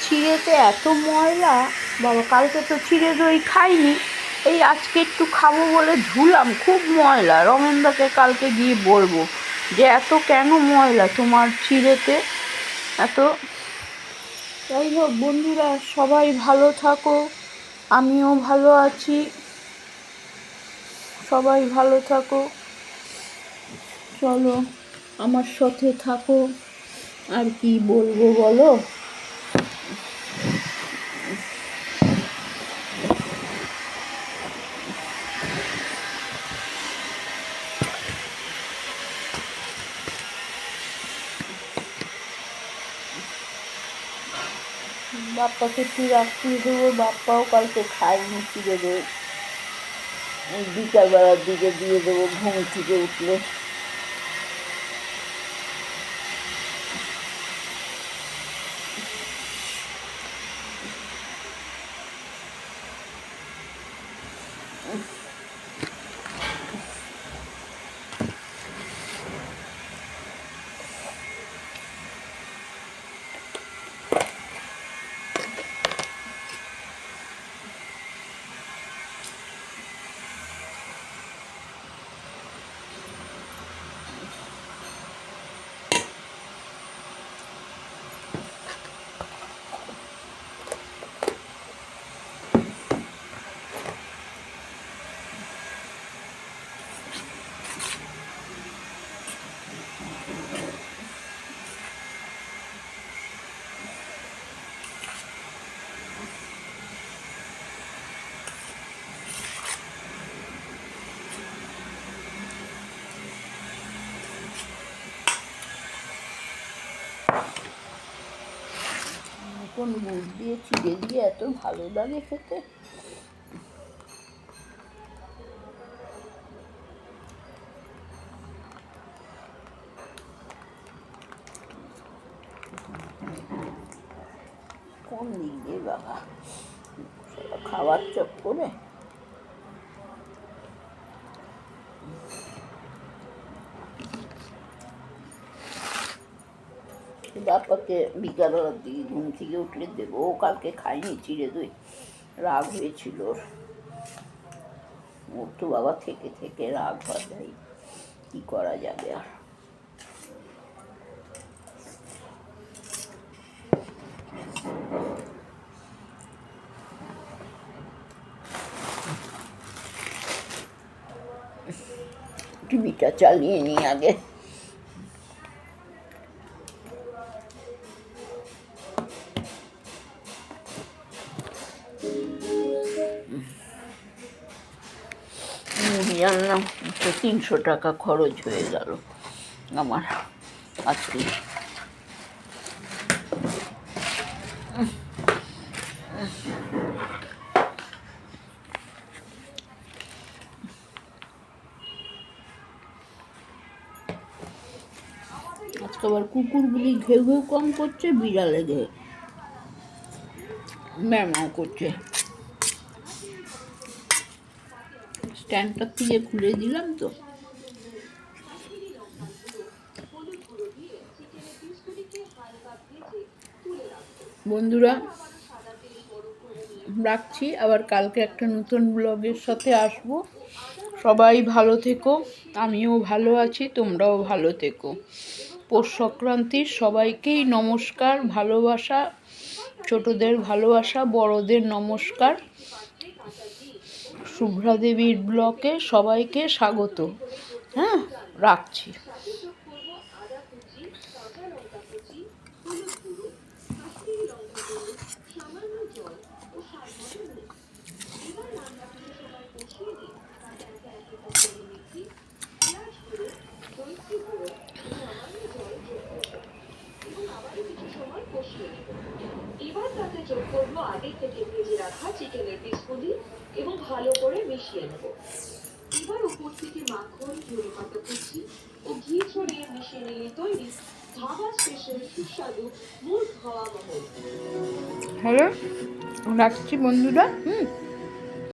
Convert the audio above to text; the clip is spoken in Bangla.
চিড়েতে এত ময়লা, বাবা কালকে তো চিড়ে দই খাইনি, এই আজকে একটু খাবো বলে ধুলাম, খুব ময়লা। রমেনদাকে কালকে গিয়ে বলবো যে এত কেন ময়লা তোমার চিড়েতে এত। যাই হোক বন্ধুরা, সবাই ভালো থাকো, আমিও ভালো আছি, সবাই ভালো থাকো, চলো আমার সাথে থাকো, আর কি বলবো বলো। বাপ্পাকে একটু রাত্রি দেবো, বাপ্পাও কালকে খায়নি চিড়ে দই, বিকালবেলার দিকে দিয়ে দেবো ঘুম থেকে উঠলে। কোন গুড় দিয়ে চিড়ে দিয়ে এত ভালো লাগে খেতে। কোন দিক দিয়ে বাবা খাবার চক করে। বাপ্পাকে বিকালবেলার দিকে ঘুম থেকে উঠলে দেবো, ও কালকে খায়নি চিড়ে দই, রাগ হয়েছিল ওর তো বাবা থেকে থেকে রাগ হয়, যাই কি করা যাবে আর। টিভিটা চালিয়ে নিই আগে। মুড়ি আনলাম তো 300 টাকা খরচ হয়ে গেল আমার আজকে। আজকে আবার কুকুরগুলি ঘেউ ঘেউ কম করছে, বিড়ালে ঘেউ ম্যামাও করছে। স্ট্যান্ডটা থেকে খুলে দিলাম তো। বন্ধুরা রাখছি, আবার কালকে একটা নতুন ব্লগের সাথে আসবো। সবাই ভালো থেকো, আমিও ভালো আছি, তোমরাও ভালো থেকো। পৌষ সংক্রান্তির সবাইকেই নমস্কার, ভালোবাসা, ছোটদের ভালোবাসা, বড়দের নমস্কার। শুভ্রা দেবীর ব্লগে সবাইকে স্বাগত। হ্যাঁ, রাখছি। এবার তাতে যোগ করবো আগে থেকে ভেজে রাখা চিকেনের পিসগুলি এবং ভালো করে মিশিয়ে নেব। এবার উপর থেকে মাখন, ধনে পাতা কুচি ও ঘি ছড়িয়ে মিশিয়ে নিয়ে তৈরি ধাবা স্পেশাল সুস্বাদু মুরগ হাওয়া মহল। হ্যালো, রাখছি বন্ধুরা।